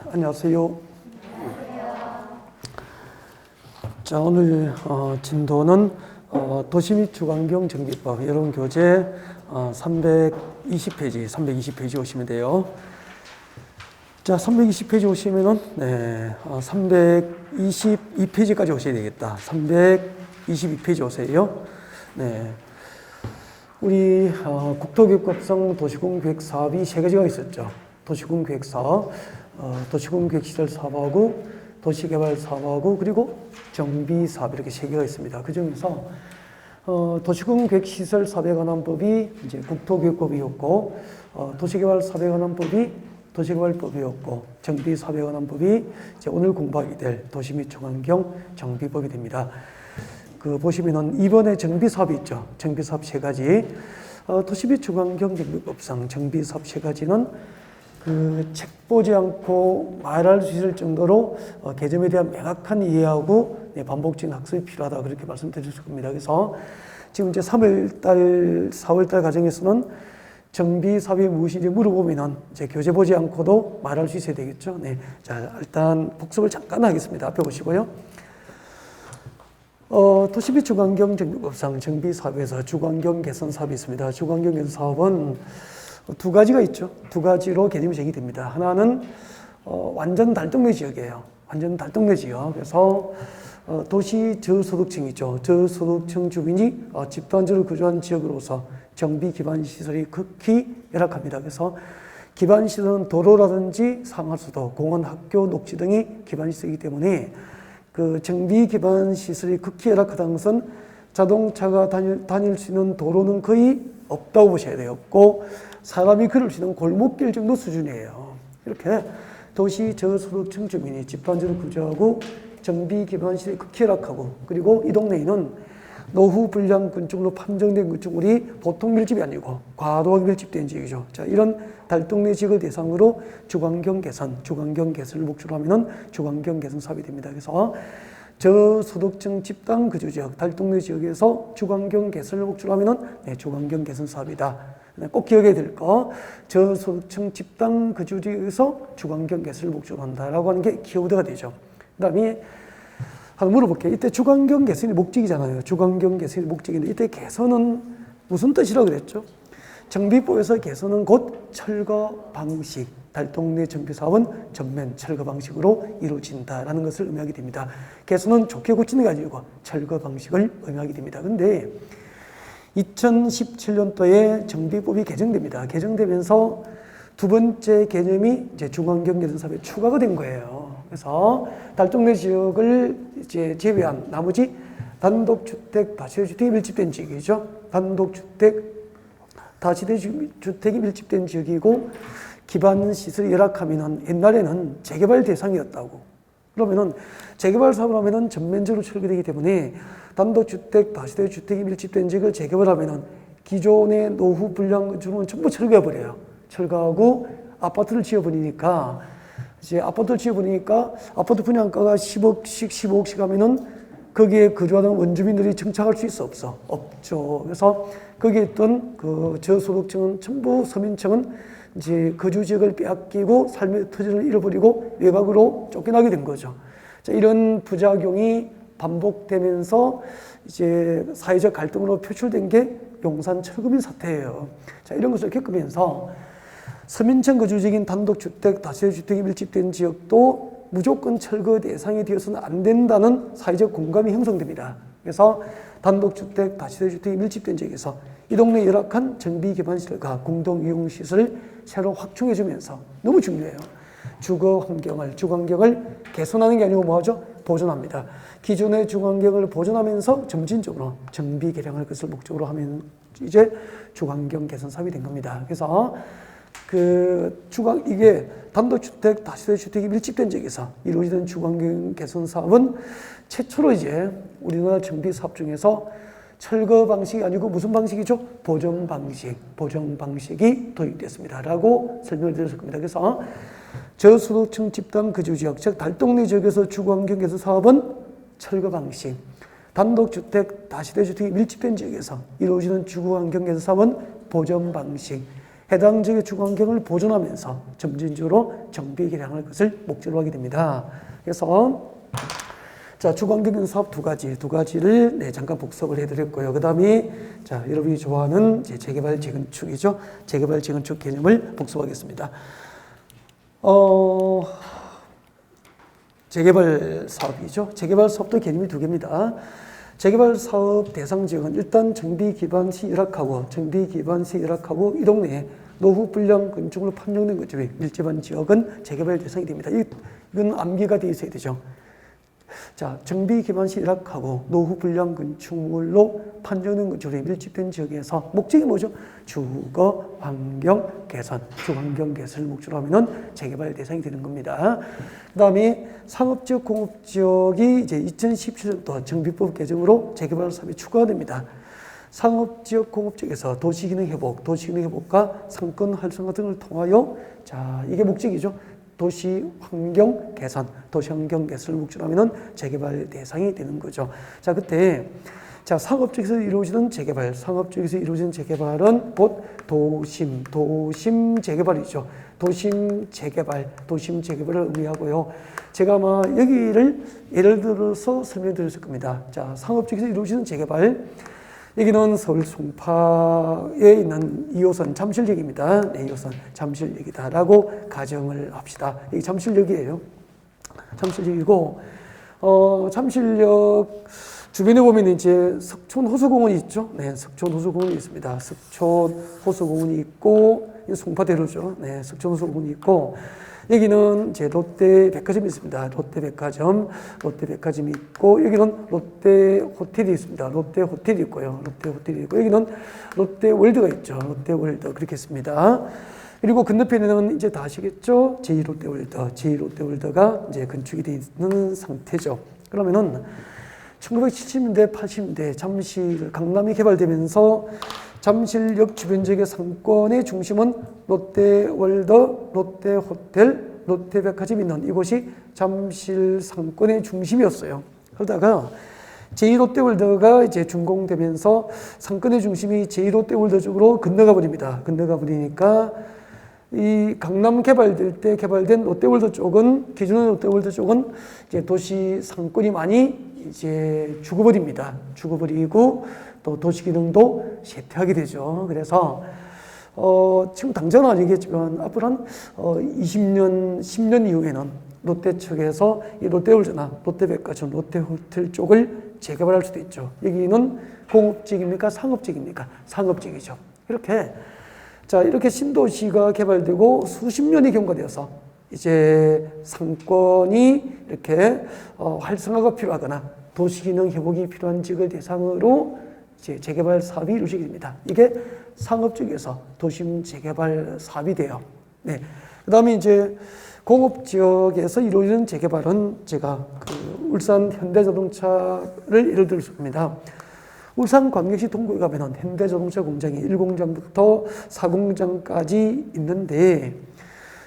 안녕하세요. 자, 오늘 진도는 도시 및 주관경 정비법 여론 교재 320페이지 오시면 돼요. 자, 320페이지 오시면은 322페이지까지 오셔야 되겠다. 322페이지 오세요. 네. 우리 국토교육법상 도시공계획사업이 세 가지가 있었죠. 도시공계획사업, 도시공계획시설사업하고 도시개발사업하고 그리고 정비사업 이렇게 세 개가 있습니다. 그 중에서 도시공계획시설사업에 관한 법이 이제 국토교육법이었고 도시개발사업에 관한 법이 도시개발법이었고 정비사업에 관한 법이 이제 오늘 공부하게 될 도시 및 주관경 정비법이 됩니다. 그 보시면은 이번에 정비사업이 있죠. 정비사업 세 가지. 도시 및 주관경 정비법상 정비사업 세 가지는 그 책 보지 않고 말할 수 있을 정도로 개념에 대한 명확한 이해하고 반복적인 학습이 필요하다 그렇게 말씀드렸을 겁니다. 그래서 지금 이제 3월달, 4월달 과정에서는 정비사업이 무엇인지 물어보면은 이제 교재 보지 않고도 말할 수 있어야 되겠죠. 네. 자, 일단 복습을 잠깐 하겠습니다. 앞에 보시고요. 도시 및 주관경 정비법상 정비사업에서 주관경 개선 사업이 있습니다. 주관경 개선 사업은 두 가지가 있죠. 두 가지로 개념이 제기됩니다. 하나는 완전 달동네 지역이에요. 완전 달동네 지역. 그래서 도시 저소득층이죠. 저소득층 주민이 집단지로 거주한 지역으로서 정비 기반 시설이 극히 열악합니다. 그래서 기반 시설은 도로라든지 상하수도, 공원, 학교, 녹지 등이 기반 시설이기 때문에 그 정비 기반 시설이 극히 열악하다는 것은 자동차가 다닐 수 있는 도로는 거의 없다고 보셔야 돼요. 없고 사람이 걸을 수 있는 골목길 정도 수준이에요. 이렇게 도시 저소득층 주민이 집단지로 거주하고 정비 기반 시설이 극히 열악하고 그리고 이 동네에는 노후 불량 건축물로 판정된 건축물이 보통 밀집이 아니고 과도하게 밀집된 지역이죠. 자, 이런 달동네 지역을 대상으로 주관경 개선을 목표로 하면은 주관경 개선 사업이 됩니다. 그래서 저소득층 집단 거주 지역, 달동네 지역에서 주관경 개선을 목표로 하면은 주관경 개선 사업이다. 꼭 기억해야 될 거, 저소득층 집단 거주 지역에서 주관경 개선을 목표로 한다라고 하는 게 키워드가 되죠. 그다음에 한번 물어볼게요. 이때 주관경 개선이 목적이잖아요. 주관경 개선이 목적인데 이때 개선은 무슨 뜻이라고 그랬죠? 정비법에서 개선은 곧 철거 방식, 달동네 정비사업은 전면 철거 방식으로 이루어진다라는 것을 의미하게 됩니다. 개선은 좋게 고치는 게 아니고 철거 방식을 의미하게 됩니다. 그런데 2017년도에 정비법이 개정됩니다. 개정되면서 두 번째 개념이 이제 주관경 개선 사업에 추가가 된 거예요. 그래서 달동네 지역을 이제 제외한 나머지 단독주택, 다세대주택이 밀집된 지역이죠. 단독주택, 다세대주택이 밀집된 지역이고 기반 시설이 열악하면은 옛날에는 재개발 대상이었다고. 그러면은 재개발 사업을 하면은 전면적으로 철거되기 때문에 단독주택, 다세대주택이 밀집된 지역을 재개발하면은 기존의 노후 불량 건축물은 전부 철거해버려요. 철거하고 아파트를 지어버리니까 이제 아파트를 지어버리니까 아파트 분양가가 15억씩 하면은 거기에 거주하는 원주민들이 정착할 수 있어 없어? 없죠. 그래서 거기에 있던 그 저소득층은 전부 서민층은 이제 거주 지역을 빼앗기고 삶의 터전을 잃어버리고 외곽으로 쫓겨나게 된 거죠. 자, 이런 부작용이 반복되면서 이제 사회적 갈등으로 표출된 게 용산 철거민 사태예요. 자, 이런 것을 겪으면서 서민층 거주지역인 단독주택, 다세대주택이 밀집된 지역도 무조건 철거 대상이 되어서는 안 된다는 사회적 공감이 형성됩니다. 그래서 단독주택, 다세대주택이 밀집된 지역에서 이 동네 열악한 정비 기반 시설과 공동이용 시설을 새로 확충해주면서 너무 중요해요. 주거 환경을, 주관경을 개선하는 게 아니고 뭐하죠? 보존합니다. 기존의 주관경을 보존하면서 점진적으로 정비 개량할 것을 목적으로 하면 이제 주관경 개선 사업이 된 겁니다. 그래서 이게 단독주택, 다세대주택이 밀집된 지역에서 이루어지는 주관경 개선 사업은 최초로 이제 우리나라 정비 사업 중에서 철거 방식이 아니고 무슨 방식이죠? 보존 방식이 도입됐습니다. 라고 설명을 드렸을 겁니다. 그래서 저소득층 집단 거주 지역, 즉 달동네 지역에서 주관경 개선 사업은 철거 방식, 단독주택, 다세대주택이 밀집된 지역에서 이루어지는 주관경 개선 사업은 보존 방식, 해당 지역의 주거환경을 보존하면서 점진적으로 정비 개량할 것을 목적으로 하게 됩니다. 그래서 자, 주거환경 사업 두 가지를 네, 잠깐 복습을 해드렸고요. 그 다음에 자, 여러분이 좋아하는 이제 재개발 재건축이죠. 재개발 재건축 개념을 복습하겠습니다. 재개발 사업이죠. 재개발 사업도 개념이 두 개입니다. 재개발 사업 대상 지역은 일단 정비 기반 시 열악하고 이 동네에 노후 불량 건축으로 판정된 것들이 밀집한 지역은 재개발 대상이 됩니다. 이건 암기가 되어 있어야 되죠. 자, 정비 기반 시 열악하고 노후 불량 건축물로 판정된 것들이 밀집된 지역에서 목적이 뭐죠? 주거 환경 개선, 주환경 개선을 목적으로 하면은 재개발 대상이 되는 겁니다. 그다음에 상업지역, 공업지역이 이제 2017년도 정비법 개정으로 재개발 사업이 추가됩니다. 상업지역, 공업지역에서 도시기능 회복과 상권 활성화 등을 통하여 자, 이게 목적이죠. 도시 환경 개선을 목적으로 하면은 재개발 대상이 되는 거죠. 자, 그때 자, 상업지역에서 이루어지는 재개발은 곧 도심 재개발이죠. 도심 재개발을 의미하고요. 제가 아마 여기를 예를 들어서 설명드렸을 겁니다. 자, 상업지역에서 이루어지는 재개발. 여기는 서울 송파에 있는 2호선 잠실역입니다. 네, 2호선 잠실역이다라고 가정을 합시다. 이게 잠실역이에요. 잠실역이고, 잠실역 주변에 보면 이제 석촌 호수공원이 있죠. 네, 석촌 호수공원이 있습니다. 석촌 호수공원이 있고, 송파대로죠. 네, 석촌 호수공원이 있고, 여기는 이제 롯데백화점이 있습니다. 롯데백화점이 있고, 여기는 롯데호텔이 있습니다. 롯데호텔이 있고요. 여기는 롯데월드가 있죠. 롯데월드. 그렇게 있습니다. 그리고 건너편에는 이제 다 아시겠죠? 제2롯데월드가 이제 건축이 되어 있는 상태죠. 그러면은 1970년대, 80년대 잠실, 강남이 개발되면서 잠실역 주변 지역의 상권의 중심은 롯데월드, 롯데호텔, 롯데백화점이 있는 이곳이 잠실 상권의 중심이었어요. 그러다가 제2롯데월드가 이제 준공되면서 상권의 중심이 제2롯데월드 쪽으로 건너가 버립니다. 건너가 버리니까 이 강남 개발될 때 개발된 롯데월드 쪽은, 기존의 롯데월드 쪽은 이제 도시 상권이 많이 이제 죽어버립니다. 죽어버리고 또 도시 기능도 쇠퇴하게 되죠. 그래서 지금 당장은 아니겠지만 앞으로 한 20년, 10년 이후에는 롯데 측에서 이 롯데월드나 롯데백화점, 롯데호텔 쪽을 재개발할 수도 있죠. 여기는 공업지역입니까? 상업지역입니까? 상업지역이죠. 이렇게 신도시가 개발되고 수십 년이 경과되어서 이제 상권이 이렇게 활성화가 필요하거나 도시기능 회복이 필요한 지역을 대상으로 이제 재개발 사업이 이루어지게 됩니다. 이게 상업지역에서 도심 재개발 사업이 돼요. 네. 그 다음에 이제 공업지역에서 이루어지는 재개발은 제가 울산 현대자동차를 예를 들었습니다. 울산광역시 동구에 가면은 현대자동차 공장이 1공장부터 4공장까지 있는데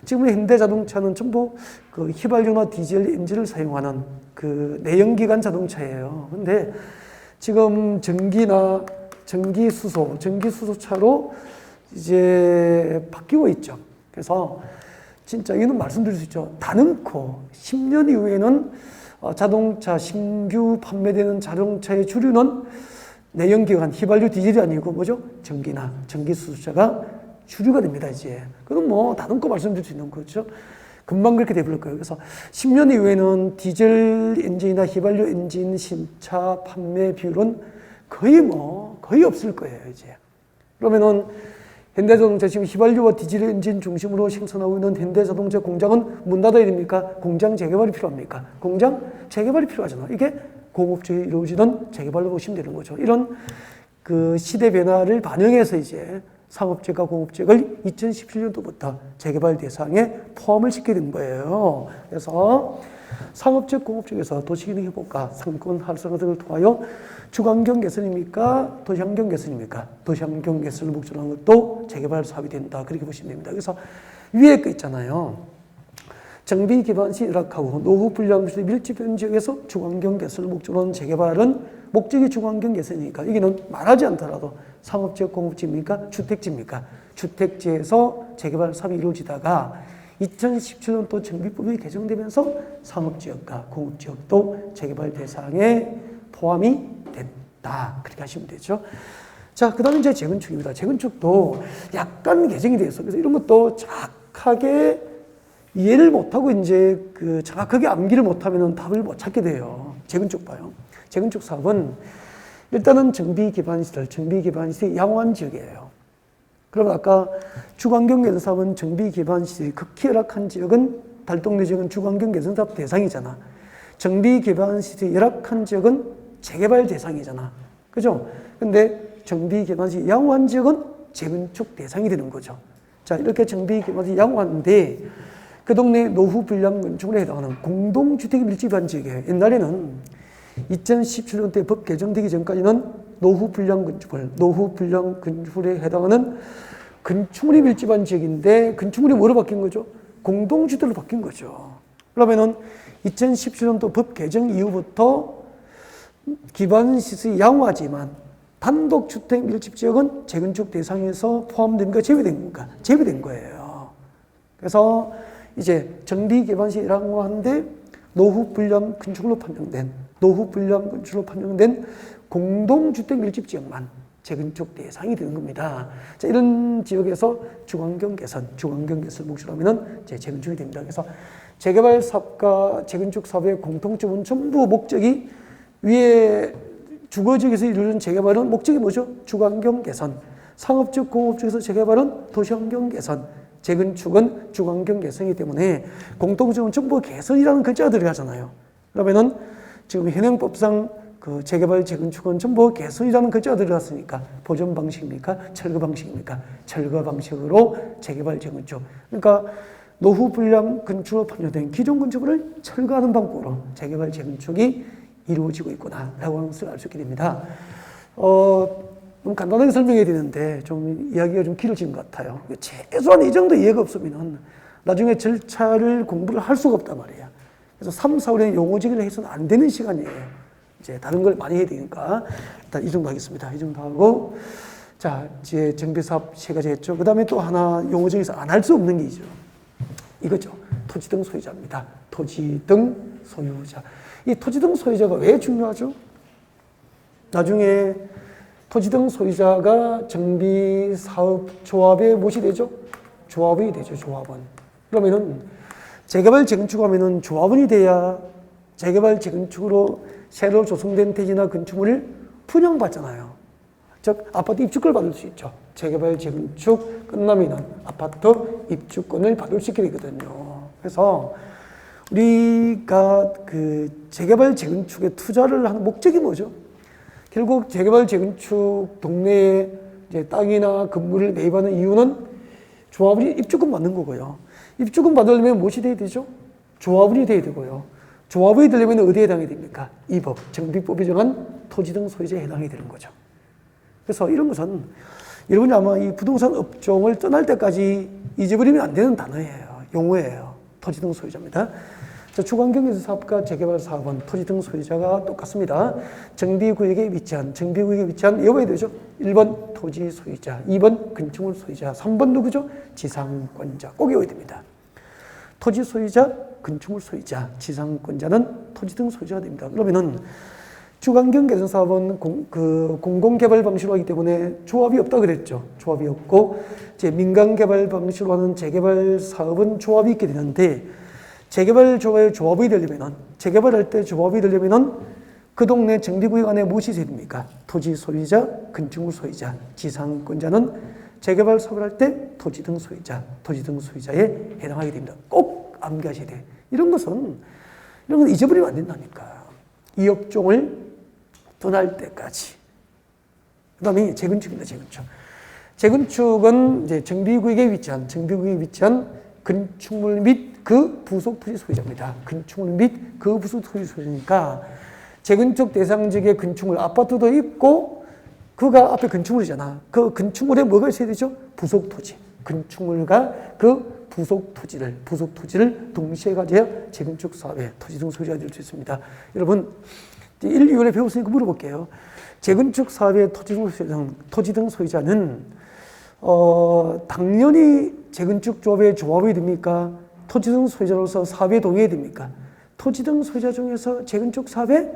지금 현대자동차는 전부 휘발유나 디젤 엔진을 사용하는 내연기관 자동차예요. 근데 지금 전기수소차로 이제 바뀌고 있죠. 그래서 진짜 이거는 말씀드릴 수 있죠. 다능코 10년 이후에는 신규 판매되는 자동차의 주류는 내연기관, 휘발유, 디젤이 아니고 뭐죠? 전기나 전기수소차가 주류가 됩니다, 이제. 그건 다능코 말씀드릴 수 있는 거죠. 금방 그렇게 돼버릴 거예요. 그래서 10년 이후에는 디젤 엔진이나 휘발유 엔진 신차 판매 비율은 거의 없을 거예요, 이제. 그러면은 현대자동차 지금 휘발유와 디젤 엔진 중심으로 생산하고 있는 현대자동차 공장은 문 닫아야 됩니까? 공장 재개발이 필요합니까? 공장 재개발이 필요하잖아. 이게 공업지역에 이루어지는 재개발로 보시면 되는 거죠. 이런 시대 변화를 반영해서 이제 상업지역과 공업지역을 2017년도부터 재개발 대상에 포함을 시키게 된 거예요. 그래서 상업지역, 공업지역에서 도시기능 회복과 상권 활성화 등을 통하여 주거환경 개선입니까? 도시환경 개선입니까? 도시환경 개선을 목적으로 한 것도 재개발 사업이 된다. 그렇게 보시면 됩니다. 그래서 위에 거 있잖아요. 정비 기반시 열악하고 노후 불량시설 밀집된 지역에서 주거환경 개선을 목적으로 하는 재개발은 목적이 주거환경 개선이니까 여기는 말하지 않더라도 상업지역, 공업지입니까? 주택지입니까? 주택지에서 재개발 사업이 이루어지다가 2017년도 정비법이 개정되면서 상업지역과 공업지역도 재개발 대상에 포함이 됐다. 그렇게 하시면 되죠. 자, 그 다음에 이제 재건축입니다. 재건축도 약간 개정이 돼서 그래서 이런 것도 정확하게 이해를 못하고 이제 그 정확하게 암기를 못하면 답을 못 찾게 돼요. 재건축 봐요. 재건축 사업은 일단은 정비 기반 시설이 양호한 지역이에요. 그러면 아까 주거환경 개선 사업은 정비 기반 시설이 극히 열악한 지역은 달동네 지역은 주거환경 개선 사업 대상이잖아. 정비 기반 시설이 열악한 지역은 재개발 대상이잖아. 그죠? 근데 정비 기반 시설이 양호한 지역은 재건축 대상이 되는 거죠. 자, 이렇게 정비 기반 시설이 양호한데 그 동네 노후 불량 건축물에 해당하는 공동주택이 밀집한 지역이에요. 옛날에는 2017년도에 법 개정되기 전까지는 노후 불량 건축물에 해당하는 건축물이 밀집한 지역인데 건축물이 뭐로 바뀐 거죠? 공동주택으로 바뀐 거죠. 그러면은 2017년도 법 개정 이후부터 기반시설이 양호하지만 단독주택 밀집지역은 재건축 대상에서 포함된 거 제외된 건가? 제외된 거예요. 그래서 이제 정비 기반시 양호한데 노후 불량 건축물로 판정된 공동주택 밀집 지역만 재건축 대상이 되는 겁니다. 자, 이런 지역에서 주거환경 개선을 목적으로 하면은 재건축이 됩니다. 그래서 재개발 사업과 재건축 사업의 공통점은 전부 목적이 위에 주거지역에서 이루어진 재개발은 목적이 뭐죠? 주거환경 개선. 상업적, 공업적에서 재개발은 도시환경 개선. 재건축은 주거환경 개선이기 때문에 공통점은 전부 개선이라는 글자가 들어가잖아요. 그러면은 지금 현행법상 그 재개발, 재건축은 전부 개선이라는 글자가 들어갔으니까 보존 방식입니까? 철거 방식입니까? 철거 방식으로 재개발, 재건축. 그러니까 노후 불량 건축으로 판정된 기존 건축물을 철거하는 방법으로 재개발, 재건축이 이루어지고 있구나라고 하는 것을 알 수 있게 됩니다. 좀 간단하게 설명해야 되는데 좀 이야기가 좀 길어진 것 같아요. 최소한 이 정도 이해가 없으면 나중에 절차를 공부를 할 수가 없단 말이에요. 그래서 3, 4월에 용어 정의를 해서는 안 되는 시간이에요. 이제 다른 걸 많이 해야 되니까 일단 이 정도 하겠습니다. 이 정도 하고 자, 이제 정비사업 3가지 했죠. 그 다음에 또 하나 용어 정의에서 안 할 수 없는 게 있죠. 이거죠. 토지 등 소유자입니다. 토지 등 소유자. 이 토지 등 소유자가 왜 중요하죠? 나중에 토지 등 소유자가 정비사업조합에 무엇이 되죠? 조합원이 되죠, 조합원. 그러면은 재개발, 재건축하면은 조합원이 돼야 재개발, 재건축으로 새로 조성된 대지나 건축물을 분양받잖아요. 즉, 아파트 입주권을 받을 수 있죠. 재개발, 재건축 끝나면은 아파트 입주권을 받을 수 있게 되거든요. 그래서 우리가 그 재개발, 재건축에 투자를 하는 목적이 뭐죠? 결국 재개발, 재건축 동네에 이제 땅이나 건물을 매입하는 이유는 조합원이 입주권 받는 거고요. 입주권 받으려면 무엇이 돼야 되죠? 조합원이 돼야 되고요. 조합원이 되려면 어디에 해당이 됩니까? 이 법, 정비법이 정한 토지 등 소유자에 해당이 되는 거죠. 그래서 이런 것은 여러분이 아마 이 부동산 업종을 떠날 때까지 잊어버리면 안 되는 단어예요. 용어예요. 토지 등 소유자입니다. 주거환경 개선 사업과 재개발 사업은 토지 등 소유자가 똑같습니다. 정비구역에 위치한 외워야 되죠. 1번 토지 소유자, 2번 건축물 소유자, 3번 누구죠? 지상권자. 꼭 외워야 됩니다. 토지 소유자, 건축물 소유자, 지상권자는 토지 등 소유자가 됩니다. 그러면은 주거환경 개선 사업은 공공개발 방식으로 하기 때문에 조합이 없다 그랬죠. 조합이 없고 이제 민간개발 방식으로 하는 재개발 사업은 조합이 있게 되는데 재개발 조합이 되려면은 재개발할 때 조합이 되려면은 그 동네 정비구역 안에 무엇이 있어야 됩니까? 토지 소유자, 건축물 소유자, 지상권자는 재개발 사업을 할 때 토지 등 소유자에 해당하게 됩니다. 꼭 암기하셔야 돼요. 이런 건 잊어버리면 안 된다니까. 이 업종을 떠날 때까지. 그 다음에 재건축입니다, 재건축. 재건축은 이제 정비구역에 위치한 건축물 및 그 부속 토지 소유자입니다. 건축물 및 그 부속 토지 소유자니까 재건축 대상 지역의 건축물, 아파트도 있고 그가 앞에 건축물이잖아. 그 건축물에 뭐가 있어야 되죠? 부속 토지. 건축물과 그 부속 토지를 동시에 가져야 재건축 사업의 토지 등 소유자가 될 수 있습니다. 여러분 1, 2월에 배웠으니까 물어볼게요. 재건축 사업의 토지 등 소유자는 당연히 재건축 조합의 조합이 됩니까? 토지 등 소유자로서 사업에 동의해야 됩니까? 토지 등 소유자 중에서 재건축 사업에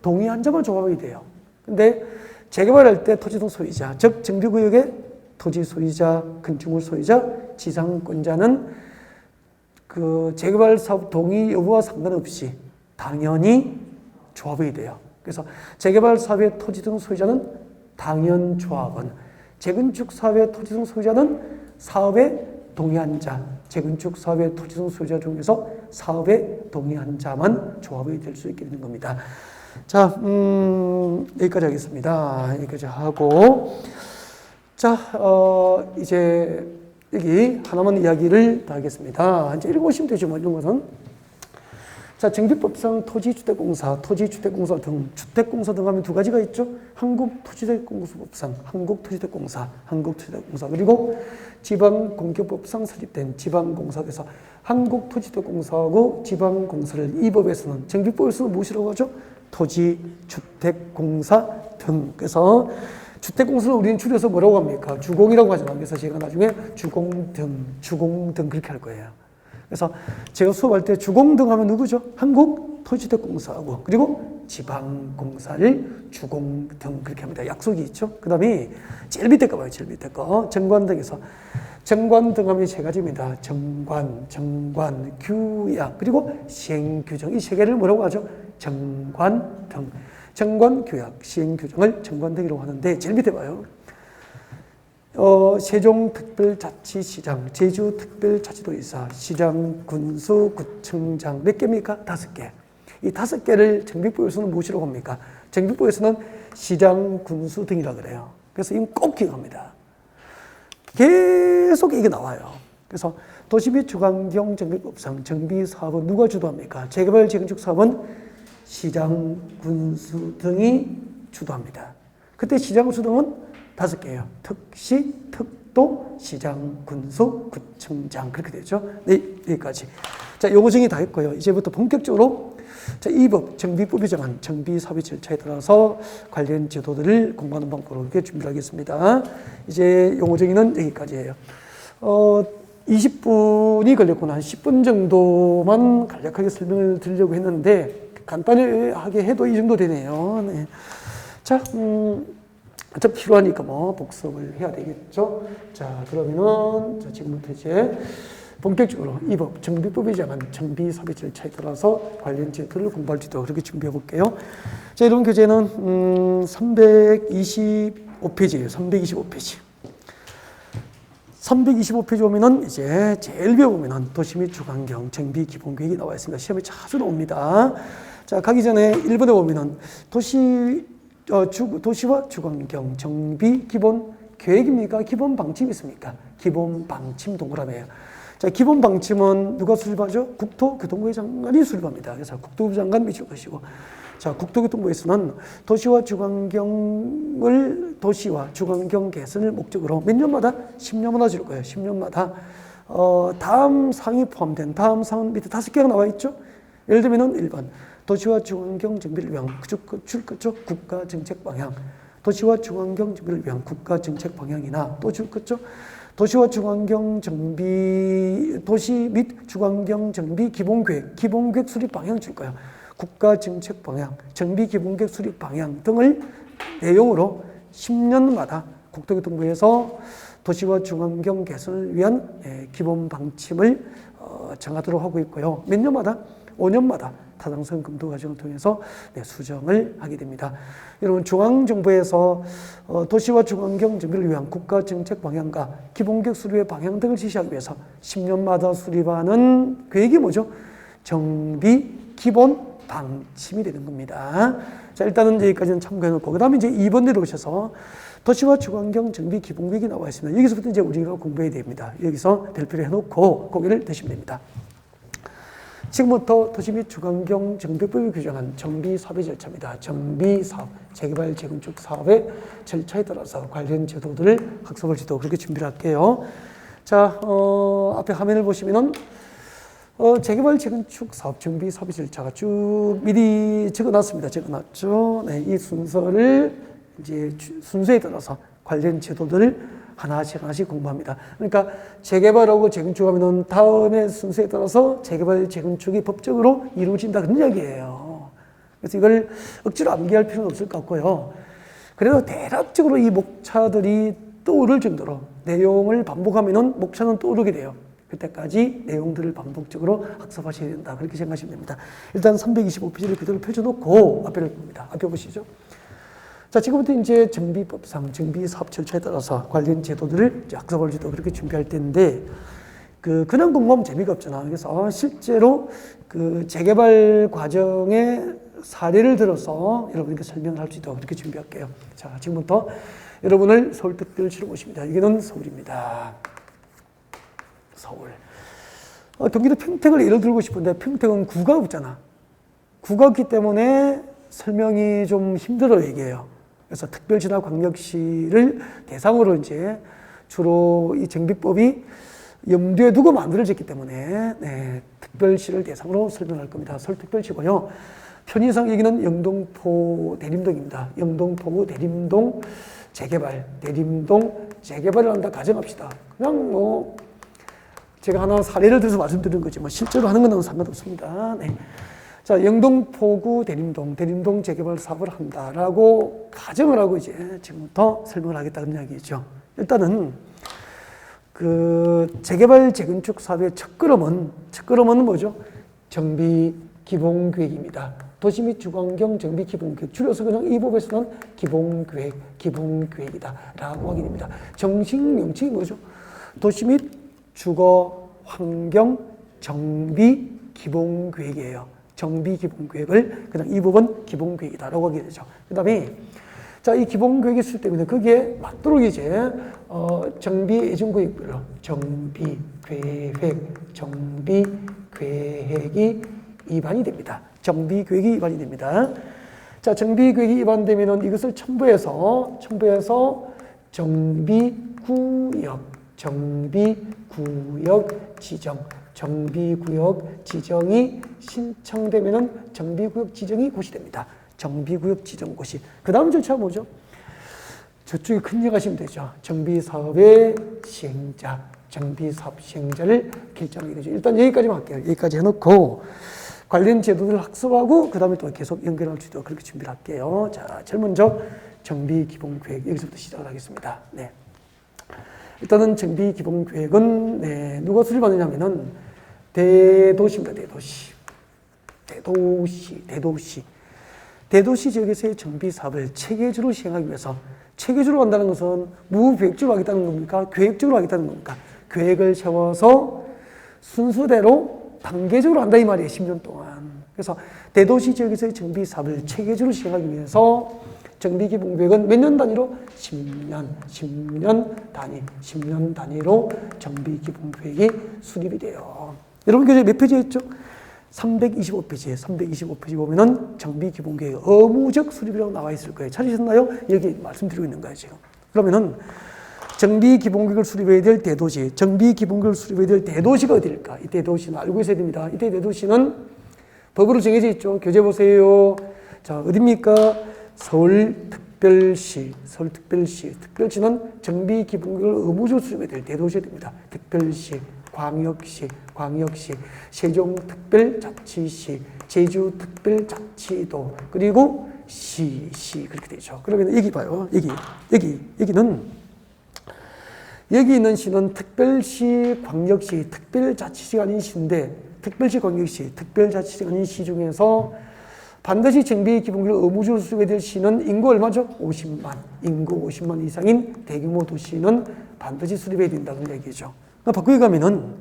동의한 자만 조합이 돼요. 근데 재개발할 때 토지 등 소유자, 즉 정비구역의 토지 소유자, 건축물 소유자, 지상권자는 그 재개발 사업 동의 여부와 상관없이 당연히 조합이 돼요. 그래서 재개발 사업의 토지 등 소유자는 당연 조합원, 재건축 사업의 토지 등 소유자는 사업에 동의한 자, 재건축 사업의 토지 등 소유자 중에서 사업에 동의한 자만 조합이 될 수 있게 되는 겁니다. 자, 여기까지 하겠습니다. 여기까지 하고, 자, 이제 여기 하나만 이야기를 더 하겠습니다. 이제 읽어보시면 되죠, 뭐 이런 것은. 자, 정비법상 토지주택공사 등 주택공사 등 하면 두 가지가 있죠. 한국토지대공사법상 한국토지대공사 그리고 지방공기업법상 설립된 지방공사에서 한국토지대공사하고 지방공사를 이 법에서는 정비법에서는 무엇이라고 하죠? 토지주택공사 등. 그래서 주택공사를 우리는 줄여서 뭐라고 합니까? 주공이라고 하잖아요. 그래서 제가 나중에 주공등 그렇게 할 거예요. 그래서 제가 수업할 때 주공등 하면 누구죠? 한국토지주택공사하고 그리고 지방공사를 주공등 그렇게 합니다. 약속이 있죠. 그 다음에 제일 밑에 거 봐요. 제일 밑에 거. 정관등에서 정관등 하면 세 가지입니다. 정관, 규약 그리고 시행규정 이 세 개를 뭐라고 하죠? 정관등. 정관규약, 시행규정을 정관등이라고 하는데 제일 밑에 봐요. 세종특별자치시장, 제주특별자치도지사, 시장, 군수, 구청장 몇 개입니까? 5개. 이 5개를 정비법에서는 무엇이라고 합니까? 정비법에서는 시장, 군수 등이라고 그래요. 그래서 이건 꼭 기억합니다. 계속 이게 나와요. 그래서 도시 및 주관경 정비법상 정비사업은 누가 주도합니까? 재개발, 재건축 사업은 시장, 군수 등이 주도합니다. 그때 시장, 군수 등은 5개예요. 특시, 특도, 시장, 군수, 구청장 그렇게 되죠. 네, 여기까지. 자, 요거 정리 다 했고요. 이제부터 본격적으로 자, 이 법, 정비법이 정한 정비사업의 절차에 따라서 관련 제도들을 공부하는 방법으로 이렇게 준비를 하겠습니다. 이제 용어 정의는 여기까지예요. 20분이 걸렸구나. 한 10분 정도만 간략하게 설명을 드리려고 했는데 간단하게 해도 이 정도 되네요. 네. 자, 좀 필요하니까 뭐 복습을 해야 되겠죠. 자, 그러면은 자, 지금부터 이제 본격적으로 이 법, 정비법이 정한 정비사업의 절차에 따라서 관련 제도를 공부할 수 있도록 그렇게 준비해 볼게요. 자, 이런 교재는 325페이지예요. 325페이지. 325페이지 보면은 이제 제일 위에 보면은 도시 및 주관경 정비 기본 계획이 나와 있습니다. 시험에 자주 나옵니다. 자, 가기 전에 1번에 보면은 도시와 주관경 정비 기본 계획입니까? 기본 방침이 있습니까? 기본 방침 동그라미예요. 자, 기본 방침은 누가 수립하죠? 국토교통부의 장관이 수립합니다. 그래서 국토부 장관 미칠 것이고, 자, 국토교통부에서는 도시와 주관경 개선을 목적으로 몇 년마다 10년마다 줄 거예요. 10년마다 다음 사항이 포함된 다음 사항은 밑에 5개가 나와 있죠. 예를 들면은 1번 도시와 주관경 정비를 위한 국가 정책 방향, 도시와 주관경 정비를 위한 국가 정책 방향이나 또 줄 거죠. 도시와 주관경 정비, 도시 및 주관경 정비 기본계획 수립 방향 줄 거예요. 국가 정책 방향, 정비 기본계획 수립 방향 등을 내용으로 10년마다 국토교통부에서 도시와 주관경 개선을 위한 기본 방침을 정하도록 하고 있고요. 몇 년마다? 5년마다 타당성 검토 과정을 통해서 수정을 하게 됩니다. 여러분, 중앙정부에서 도시와 주관경 정비를 위한 국가 정책 방향과 기본계획 수립의 방향 등을 지시하기 위해서 10년마다 수립하는 계획이 뭐죠? 정비 기본 방침이 되는 겁니다. 자, 일단은 여기까지는 참고해놓고, 그 다음에 이제 2번 내려오셔서 도시와 주관경 정비 기본계획이 나와 있습니다. 여기서부터 이제 우리가 공부해야 됩니다. 여기서 별표를 해놓고 고개를 드시면 됩니다. 지금부터 도시 및 주관경 정비법이 규정한 정비사업의 절차입니다. 정비사업, 재개발, 재건축 사업의 절차에 따라서 관련 제도들을 학습할 수 있도록 그렇게 준비를 할게요. 자, 앞에 화면을 보시면은 재개발 재건축 사업 정비 사업 절차가 쭉 미리 적어놨습니다. 적어놨죠. 네, 이 순서를 이제 순서에 따라서 관련 제도들을 하나씩 공부합니다. 그러니까 재개발하고 재건축하면은 다음의 순서에 따라서 재개발 재건축이 법적으로 이루어진다 그런 이야기예요. 그래서 이걸 억지로 암기할 필요는 없을 것 같고요. 그래도 대략적으로 이 목차들이 떠오를 정도로 내용을 반복하면은 목차는 떠오르게 돼요. 그때까지 내용들을 반복적으로 학습하셔야 된다. 그렇게 생각하시면 됩니다. 일단 325페이지를 그대로 펴줘놓고 앞에를 봅니다. 앞에 보시죠. 자, 지금부터 이제 정비법상 정비 사업 절차에 따라서 관련 제도들을 이제 학습할 수도 그렇게 준비할 텐데, 그냥 공부하면 재미가 없잖아. 그래서 실제로 그 재개발 과정의 사례를 들어서 여러분께 설명을 할 수 있도록 그렇게 준비할게요. 자, 지금부터 여러분을 서울특별시로 모십니다. 여기는 서울입니다. 서울. 경기도 평택을 예를 들고 싶은데 평택은 구가 없잖아. 구가 없기 때문에 설명이 좀 힘들어요, 이게요. 그래서 특별시나 광역시를 대상으로 이제 주로 이 정비법이 염두에 두고 만들어졌기 때문에 네, 특별시를 대상으로 설명할 겁니다. 서울특별시고요. 편의상 여기는 영등포 대림동입니다. 영등포구 대림동 재개발, 대림동 재개발을 한다 가정합시다. 그냥 뭐 제가 하나 사례를 들어서 말씀드리는 거지 뭐 실제로 하는 건 상관없습니다. 네. 자, 영등포구 대림동 재개발 사업을 한다라고 가정을 하고 이제 지금부터 설명을 하겠다는 이야기죠. 일단은 그 재개발 재건축 사업의 첫걸음은 뭐죠? 정비 기본계획입니다. 도시 및 주거환경 정비 기본계획. 줄여서 그냥 이 법에서는 기본계획이다라고 하게 됩니다. 정식 명칭이 뭐죠? 도시 및 주거 환경 정비 기본계획이에요. 정비 기본계획을 그냥 이 부분 기본계획이다라고 하게 되죠. 그 다음에 자, 이 기본계획이 있을 때문에 거기에 맞도록 이제 정비 예정구역별로 정비계획이 위반이 됩니다. 정비계획이 위반이 됩니다. 자, 정비계획이 위반되면은 이것을 첨부해서 정비구역 지정이 신청되면은 정비구역 지정이 고시됩니다. 정비구역 지정 고시. 그 다음 절차가 뭐죠? 저쪽에 클릭하시면 되죠. 정비사업의 시행자, 정비사업 시행자를 결정하게 되죠. 일단 여기까지만 할게요. 여기까지 해놓고 관련 제도들을 학습하고 그 다음에 또 계속 연결할 수 있도록 그렇게 준비를 할게요. 자, 제일 먼저 정비기본계획 여기서부터 시작을 하겠습니다. 네. 일단은 정비기본계획은 네, 누가 수립하느냐면은 대도시입니다. 대도시 지역에서의 정비 사업을 체계적으로 시행하기 위해서 체계적으로 한다는 것은 무계획적으로 하겠다는 겁니까? 계획적으로 하겠다는 겁니까? 계획을 세워서 순서대로 단계적으로 한다 이 말이에요. 10년 동안. 그래서 대도시 지역에서의 정비 사업을 체계적으로 시행하기 위해서 정비기본계획은 몇 년 단위로? 10년 단위로 정비기본계획이 수립이 돼요. 여러분 교재 몇 페이지에 있죠? 325페이지 보면은 정비기본계획 의무적 수립이라고 나와 있을 거예요. 찾으셨나요? 여기 말씀드리고 있는 거예요, 지금. 그러면은 정비기본계획을 수립해야 될 대도시, 정비기본계획을 수립해야 될 대도시가 어디일까? 이 대도시는 알고 있어야 됩니다. 이때 대도시는 법으로 정해져 있죠. 교재 보세요. 자, 어디입니까? 서울특별시. 특별시는 정비기본계획을 의무적으로 수립해야 될 대도시가 됩니다. 특별시, 광역시, 세종특별자치시, 제주특별자치도, 그리고 시 그렇게 되죠. 그러면 여기 봐요. 여기 있는 시는 특별시, 광역시, 특별자치시가 아닌 시인데 특별시, 광역시, 특별자치시가 아닌 시 중에서 반드시 정비기본계획을 의무적으로 수립해야 될 시는 인구 얼마죠? 50만. 인구 50만 이상인 대규모 도시는 반드시 수립해야 된다는 얘기죠. 바꾸기 가면은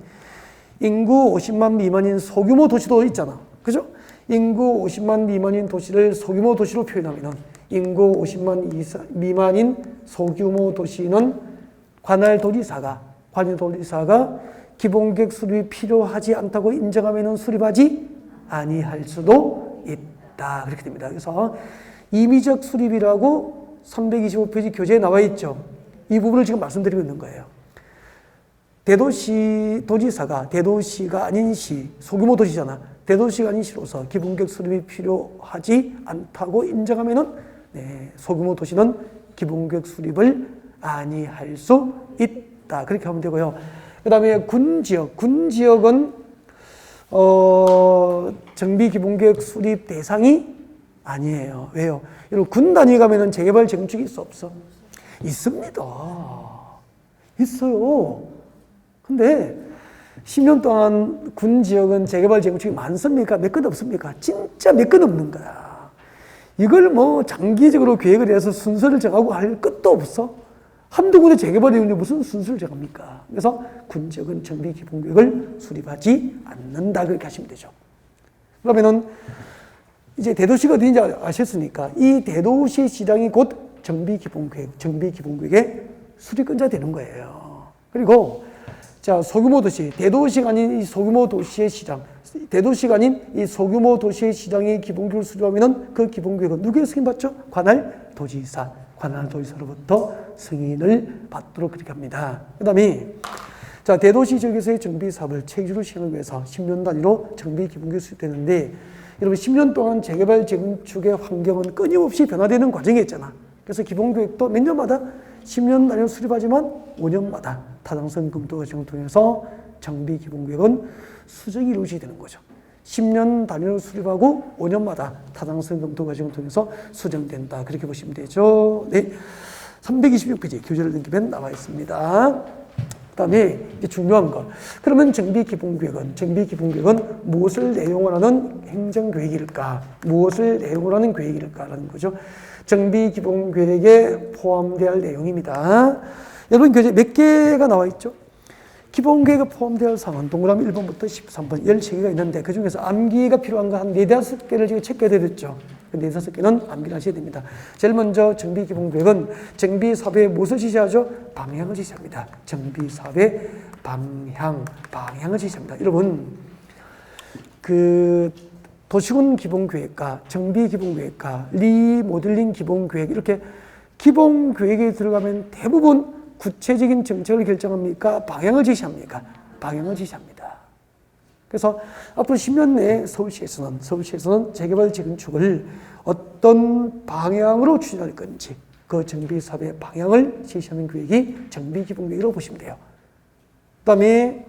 인구 50만 미만인 소규모 도시도 있잖아. 그죠? 인구 50만 미만인 도시를 소규모 도시로 표현하면은 인구 50만 미만인 소규모 도시는 관할도지사가 기본계획 수립이 필요하지 않다고 인정하면은 수립하지 아니할 수도 있다. 그렇게 됩니다. 그래서 임의적 수립이라고 325페이지 교재에 나와 있죠. 이 부분을 지금 말씀드리고 있는 거예요. 대도시 도지사가 대도시가 아닌 시, 소규모 도시잖아. 대도시가 아닌 시로서 기본계획 수립이 필요하지 않다고 인정하면은 소규모 도시는 기본계획 수립을 아니할 수 있다. 그렇게 하면 되고요. 그 다음에 군지역은 정비 기본계획 수립 대상이 아니에요. 왜요? 여러분 군 단위 가면은 재개발 재건축이 있어 없어? 있습니다. 있어요. 근데 10년 동안 군 지역은 재개발 재건축이 많습니까? 몇 건 없습니까? 진짜 몇 건 없는 거야. 이걸 뭐 장기적으로 계획을 해서 순서를 정하고 할 것도 없어. 한두 군데 재개발이 있는데 무슨 순서를 정합니까? 그래서 군 지역은 정비 기본계획을 수립하지 않는다. 그렇게 하시면 되죠. 그러면은 이제 대도시가 어디인지 아셨으니까 이 대도시 시장이 곧 정비 기본계획의 수립권자 되는 거예요. 그리고 자, 소규모 도시, 대도시가 아닌 이 소규모 도시의 시장, 대도시가 아닌 이 소규모 도시의 시장의 기본계획을 수립하면은 그 기본계획은 누구의 승인받죠? 관할도지사로부터 승인을 받도록 그렇게 합니다. 그 다음에 자, 대도시 지역에서의 정비 사업을 체계적으로 시행하기 위해서 10년 단위로 정비 기본계획이 수립되는데 여러분 10년 동안 재개발 재건축의 환경은 끊임없이 변화되는 과정이 있잖아. 그래서 기본계획도 몇 년마다 10년 단위로 수립하지만 5년마다 타당성 검토 과정을 통해서 정비 기본계획은 수정이 이루어지게 되는 거죠. 10년 단위로 수립하고 5년마다 타당성 검토 과정을 통해서 수정된다. 그렇게 보시면 되죠. 네. 326페이지 교재를 넘기면 나와 있습니다. 그 다음에 이제 중요한 거. 그러면 정비 기본계획은 무엇을 내용을 하는 행정계획일까? 무엇을 내용을 하는 계획일까라는 거죠. 정비 기본계획에 포함되어야 할 내용입니다. 여러분 교재 몇 개가 나와 있죠? 기본계획에 포함되어야 할 사항은 동그라미 1번부터 13번 13개가 있는데 그 중에서 암기가 필요한 거 한 4-5개를 지금 체크해야 되겠죠. 4-5개는 암기를 하셔야 됩니다. 제일 먼저 정비 기본계획은 정비 사업의 무엇을 지시하죠? 방향을 지시합니다. 정비 사업의 방향을 지시합니다. 여러분 그 도시군 기본계획과 정비 기본계획과 리모델링 기본계획 이렇게 기본계획에 들어가면 대부분 구체적인 정책을 결정합니까? 방향을 지시합니까? 방향을 지시합니다. 그래서 앞으로 10년 내에 서울시에서는 재개발 재건축을 어떤 방향으로 추진할 건지 그 정비 사업의 방향을 지시하는 계획이 정비 기본계획이라고 보시면 돼요. 그다음에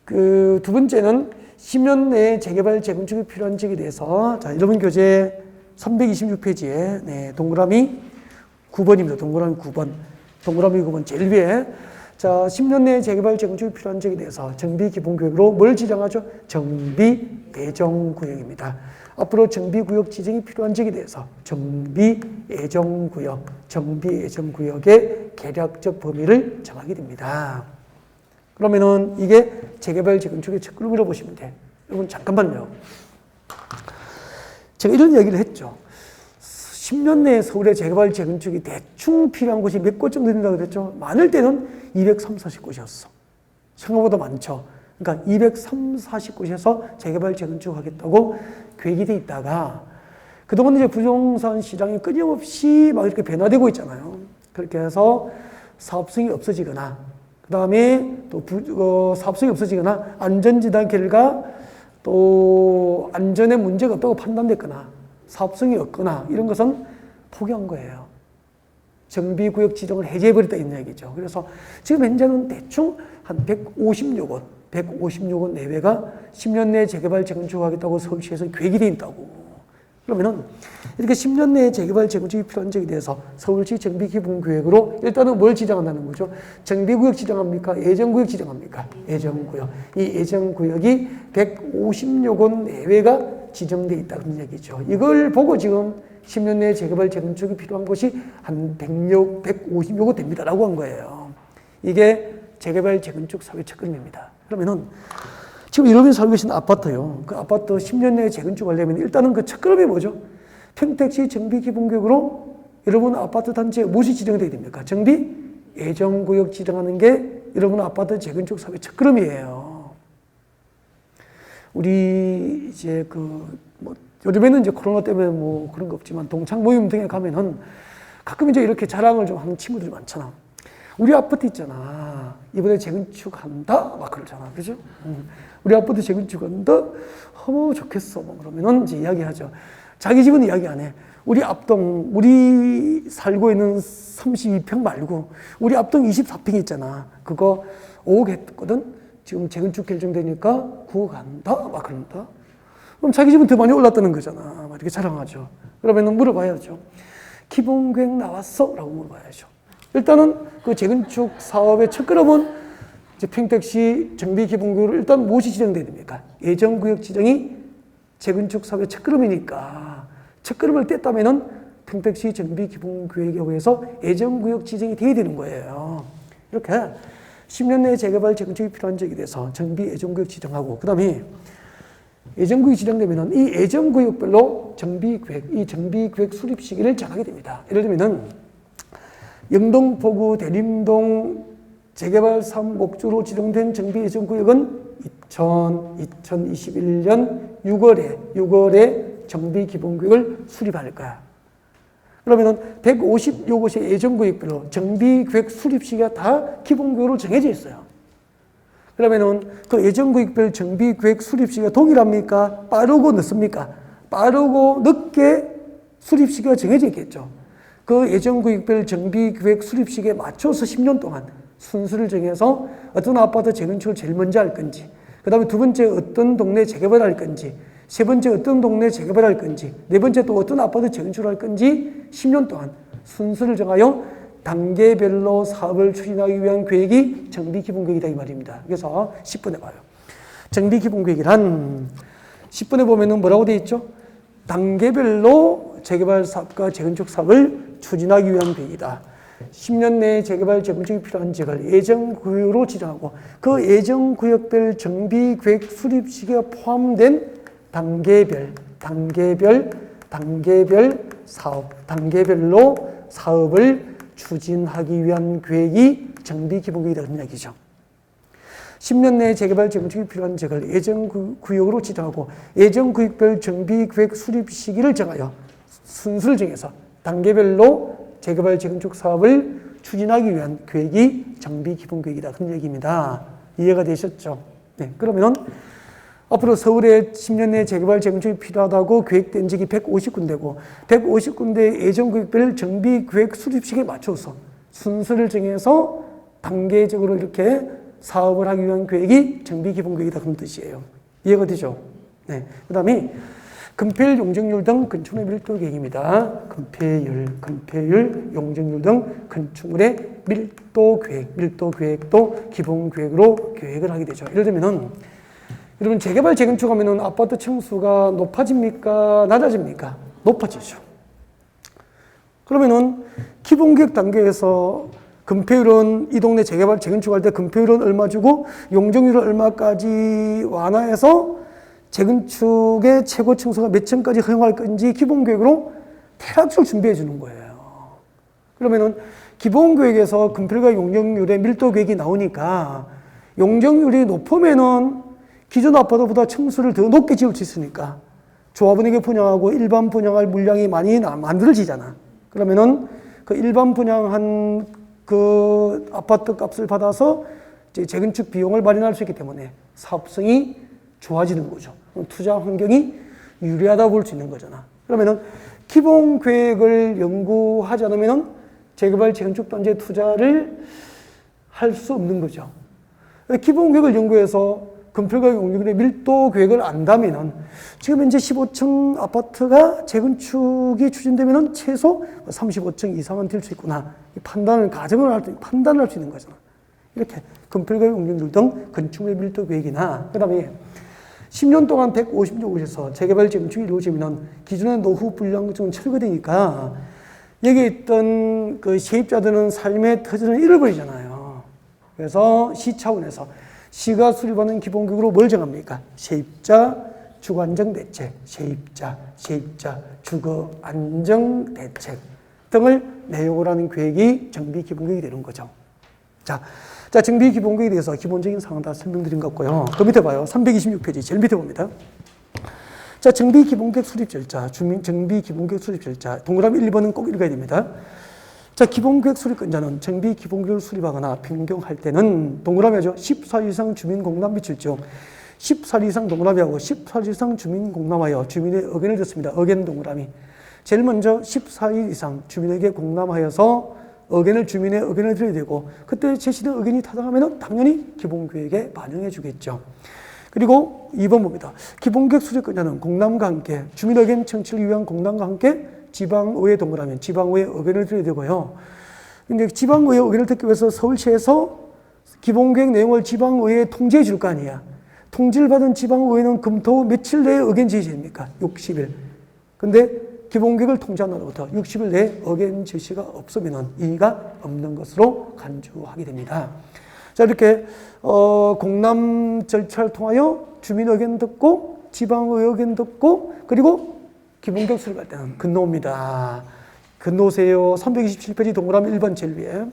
그 두 번째는 10년 내에 재개발 재건축이 필요한 지역에 대해서 자, 여러분 교재 326페이지에 동그라미 9번입니다. 동그라미 9번 제일 위에 자 10년 내에 재개발 재건축이 필요한 지역에 대해서 정비 기본계획으로 뭘 지정하죠? 정비 예정구역입니다. 앞으로 정비구역 지정이 필요한 지역에 대해서 정비 예정구역의 개략적 범위를 정하게 됩니다. 그러면은 이게 재개발 재건축의 첫 걸음이라고 보시면 돼요. 여러분 잠깐만요. 제가 이런 얘기를 했죠. 10년 내에 서울의 재개발 재건축이 대충 필요한 곳이 몇 곳 정도 된다고 그랬죠? 많을 때는 230-40곳이었어. 생각보다 많죠. 그러니까 230-40곳에서 재개발 재건축 하겠다고 계획이 돼 있다가 그동안 이제 부동산 시장이 끊임없이 막 이렇게 변화되고 있잖아요. 그렇게 해서 사업성이 없어지거나 그 다음에 또 사업성이 없어지거나 안전지단 결과 또 안전에 문제가 없다고 판단됐거나 사업성이 없거나 이런 것은 포기한 거예요. 정비구역 지정을 해제해버렸다 이런 얘기죠. 그래서 지금 현재는 대충 한 150여 곳 내외가 10년 내에 재개발 재건축하겠다고 서울시에서 계획이 되어 있다고. 그러면은 이렇게 10년 내에 재개발 재건축이 필요한 지역에 대해서 서울시 정비기본계획으로 일단은 뭘 지정한다는 거죠? 정비구역 지정합니까? 예정구역 지정합니까? 예정구역. 이 예정구역이 150여 곳 내외가 지정되어 있다 그런 얘기죠. 이걸 보고 지금 10년 내에 재개발 재건축이 필요한 곳이 한 150여 곳 됩니다라고 한 거예요. 이게 재개발 재건축 사업의 첫 걸음입니다. 그러면은 지금 여러분이 살고 계신 아파트요. 그 아파트 10년 내에 재건축하려면 일단은 그 첫 걸음이 뭐죠? 평택시 정비기본계획으로 여러분 아파트 단지에 무엇이 지정되어야 됩니까? 정비 예정구역 지정하는 게 여러분 아파트 재건축 사업의 첫 걸음이에요. 우리 이제 요즘에는 이제 코로나 때문에 뭐 그런 거 없지만 동창 모임 등에 가면은 가끔 이제 이렇게 자랑을 좀 하는 친구들이 많잖아. 우리 아파트 있잖아. 이번에 재건축한다? 막 그러잖아. 그죠? 우리 아파트 재건축한다? 좋겠어. 뭐 그러면은 이제 이야기하죠. 자기 집은 이야기 안 해. 우리 앞동, 우리 살고 있는 32평 말고, 우리 앞동 24평 있잖아. 그거 5억 했거든? 지금 재건축 결정되니까 9억 한다? 막 그런다? 그럼 자기 집은 더 많이 올랐다는 거잖아. 막 이렇게 자랑하죠. 그러면은 물어봐야죠. 기본계획 나왔어? 라고 물어봐야죠. 일단은 그 재건축 사업의 첫걸음은 이제 평택시 정비기본구역으로 일단 무엇이 지정돼야 됩니까? 예정구역 지정이 재건축 사업의 첫걸음이니까 첫걸음을 뗐다면은 평택시 정비기본구역에 의해서 예정구역 지정이 돼야 되는 거예요. 이렇게 10년 내에 재개발 재건축이 필요한 지역에 대해서 정비 예정구역 지정하고, 그 다음에 예정구역이 지정되면은 이 예정구역별로 정비계획, 이 정비계획 수립 시기를 정하게 됩니다. 예를 들면은 영동, 포구, 대림동 재개발 사업 목적으로 지정된 정비 예정구역은 2021년 6월에 정비 기본구역을 수립할 거야. 그러면은 150요것의 예정구역별로 정비계획 수립 시기가 다 기본구역으로 정해져 있어요. 그러면은 그 예정구역별 정비계획 수립 시기가 동일합니까? 빠르고 늦습니까? 빠르고 늦게 수립 시기가 정해져 있겠죠. 그 예정구역별 정비계획 수립 시기에 맞춰서 10년 동안 순서를 정해서 어떤 아파트 재건축을 제일 먼저 할 건지, 그 다음에 두 번째 어떤 동네 재개발할 건지, 세 번째 어떤 동네 재개발할 건지, 네 번째 또 어떤 아파트 재건축을 할 건지 10년 동안 순서를 정하여 단계별로 사업을 추진하기 위한 계획이 정비기본계획이다 이 말입니다. 그래서 10번에 봐요. 정비기본계획이란 10번에 보면은 뭐라고 되어 있죠? 단계별로 재개발 사업과 재건축 사업을 추진하기 위한 계획이다. 10년 내에 재개발 재건축이 필요한 지역을 예정구역으로 지정하고 그 예정구역별 정비계획 수립 시기가 포함된 단계별 사업, 단계별로 사업을 추진하기 위한 계획이 정비기본계획이라는 이야기죠. 10년 내에 재개발 재건축이 필요한 지역을 예정구역으로 지정하고 예정구역별 정비계획 수립 시기를 정하여 순서를 정해서 단계별로 재개발 재건축 사업을 추진하기 위한 계획이 정비기본계획이다. 그런 얘기입니다. 이해가 되셨죠? 네. 그러면은 앞으로 서울에 10년 내에 재개발 재건축이 필요하다고 계획된 지역이 150군데고 150군데 예정구역별 정비계획 수립 시기에 맞춰서 순서를 정해서 단계적으로 이렇게 사업을 하기 위한 계획이 정비기본계획이다. 그런 뜻이에요. 이해가 되죠? 네. 그 다음에 건폐율, 용적률 등 건축물의 밀도 계획입니다. 건폐율, 용적률 등 건축물의 밀도 계획도 기본 계획으로 계획을 하게 되죠. 예를 들면은 여러분 재개발 재건축하면은 아파트 층수가 높아집니까? 낮아집니까? 높아지죠. 그러면은 기본 계획 단계에서 건폐율은 이 동네 재개발 재건축할 때 건폐율은 얼마 주고 용적률은 얼마까지 완화해서 재건축의 최고 층수가 몇 층까지 허용할 건지 기본계획으로 대략적으로 준비해 주는 거예요. 그러면은 기본계획에서 건폐율과 용적률의 밀도계획이 나오니까 용적률이 높으면은 기존 아파트보다 층수를 더 높게 지을 수 있으니까 조합원에게 분양하고 일반 분양할 물량이 많이 만들어지잖아. 그러면은 그 일반 분양한 그 아파트 값을 받아서 이제 재건축 비용을 마련할 수 있기 때문에 사업성이 좋아지는 거죠. 투자 환경이 유리하다 볼 수 있는 거잖아. 그러면은 기본 계획을 연구하지 않으면은 재개발 재건축 단지에 투자를 할 수 없는 거죠. 기본 계획을 연구해서 건폐율과 용적률의 밀도 계획을 안다면은 지금 현재 15층 아파트가 재건축이 추진되면은 최소 35층 이상은 될 수 있구나. 판단을 할 수 있는 거잖아. 이렇게 건폐율과 용적률 등 건축물의 밀도 계획이나 그다음에 10년 동안 150곳에서 재개발 재건축이 이루어지면 기존의 노후 불량증은 철거되니까 여기 있던 그 세입자들은 삶의 터전을 잃어버리잖아요. 그래서 시 차원에서 시가 수립하는 기본계획으로 뭘 정합니까? 세입자 주거안정대책, 세입자 주거안정대책 등을 내용으로 하는 계획이 정비기본계획이 되는 거죠. 자, 정비기본계획에 대해서 기본적인 사항 다 설명드린 것 같고요. 그 밑에 봐요. 326페이지 제일 밑에 봅니다. 자, 정비기본계획 수립 절차, 정비기본계획 수립 절차. 동그라미 1번은 꼭 읽어야 됩니다. 자, 기본계획 수립권자는 정비 기본계획을 수립하거나 변경할 때는 동그라미죠. 14일 이상 주민 공람 및 질적. 14일 이상 동그라미하고 14일 이상 주민 공람하여 주민의 의견을 듣습니다. 의견 동그라미. 제일 먼저 14일 이상 주민에게 공람하여서 주민의 의견을 들어야 되고, 그때 제시된 의견이 타당하면 당연히 기본계획에 반영해 주겠죠. 그리고 2번 봅니다. 기본계획 수립권자는 공람과 함께 주민 의견 청취를 위한 공람과 함께 지방의회 동그라미, 지방의회 의견을 들어야 되고요. 근데 지방의회 의견을 듣기 위해서 서울시에서 기본계획 내용을 지방의회에 통지해 줄 거 아니야. 통지를 받은 지방의회는 검토 후 며칠 내에 의견 제시됩니까? 60일. 근데 기본계획을 통지한 날로부터 60일 내에 의견 제시가 없으면 이의가 없는 것으로 간주하게 됩니다. 자, 이렇게 공람 절차를 통하여 주민 의견 듣고 지방의회 의견 듣고 그리고 기본계획 수립할 때는 근로입니다. 근로세요. 327페이지 동그라미 1번 제일 위에.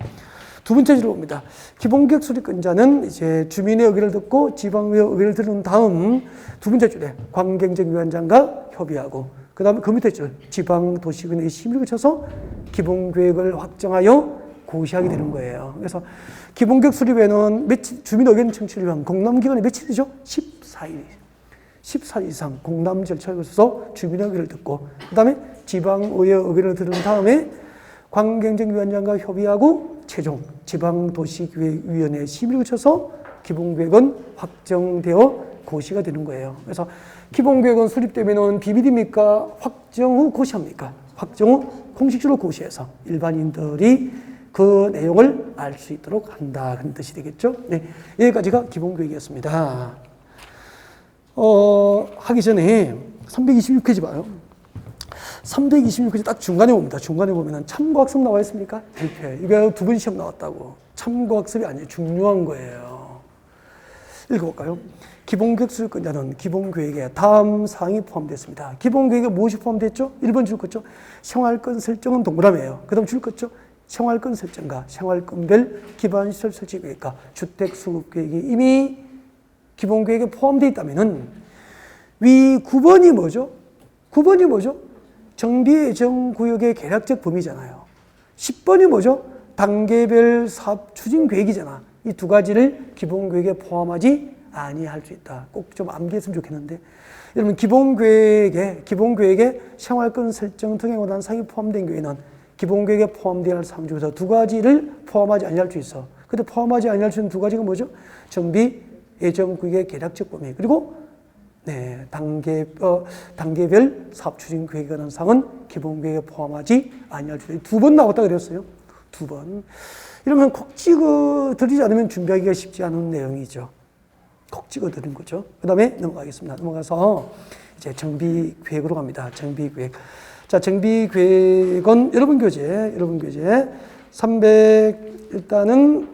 두 번째 질문 봅니다. 기본계획 수립권자는 이제 주민의 의견을 듣고 지방의회 의견을 들은 다음 두 번째 줄에 관계행정위원장과 협의하고, 그 다음에 그 밑에 줄 지방도시군의 심의를 거쳐서 기본계획을 확정하여 고시하게 되는 거예요. 그래서 기본계획 수립에는 주민 의견 청취를 위한 공람기간이 며칠이죠? 14일. 14일 이상 공람 절차를 거쳐서 주민의 의견을 듣고, 그 다음에 지방의회 의견을 들은 다음에 관계행정위원장과 협의하고 최종 지방도시기획위원회 심의를 거쳐서 기본계획은 확정되어 고시가 되는 거예요. 그래서 기본계획은 수립되면 비밀입니까? 확정 후 고시합니까? 확정 후 공식적으로 고시해서 일반인들이 그 내용을 알 수 있도록 한다, 그런 뜻이 되겠죠. 네, 여기까지가 기본계획이었습니다. 하기 전에 326페이지 봐요. 326페이지 딱 중간에 봅니다. 중간에 보면은 참고학습 나와 있습니까? 1회. 이거 두 번 시험 나왔다고. 참고학습이 아니에요. 중요한 거예요. 읽어볼까요? 기본계획 수립권자는 기본계획에 다음 사항이 포함되어 있습니다. 기본계획에 무엇이 포함되어 있죠? 1번 줄 것죠? 생활권 설정은 동그라미예요. 그 다음 줄 것죠? 생활권 설정과 생활권별 기반시설 설치 계획과 주택 수급 계획이 이미 기본계획에 포함되어 있다면은 위 9번이 뭐죠? 9번이 뭐죠? 정비예정구역의 계략적 범위잖아요. 10번이 뭐죠? 단계별 사업 추진 계획이잖아. 이 두 가지를 기본계획에 포함하지 아니할 수 있다. 꼭 좀 암기했으면 좋겠는데, 여러분 기본계획에 생활권 설정 등에 관한 사항이 포함된 경우에는 기본계획에 포함되어야 할 사항 중에서 두 가지를 포함하지 아니할 수 있어. 근데 포함하지 아니할 수 있는 두 가지가 뭐죠? 정비예정구역의 계략적 범위, 그리고 단계별 사업 추진 계획에 관한 사항은 기본계획에 포함하지 아니할 수 있다. 두 번 나왔다 그랬어요. 두 번. 이러면 콕 찍어드리지 않으면 준비하기가 쉽지 않은 내용이죠. 콕 찍어드린 거죠. 그 다음에 넘어가겠습니다. 넘어가서 이제 정비계획으로 갑니다. 정비계획. 자, 정비계획은 여러분 교재 300, 일단은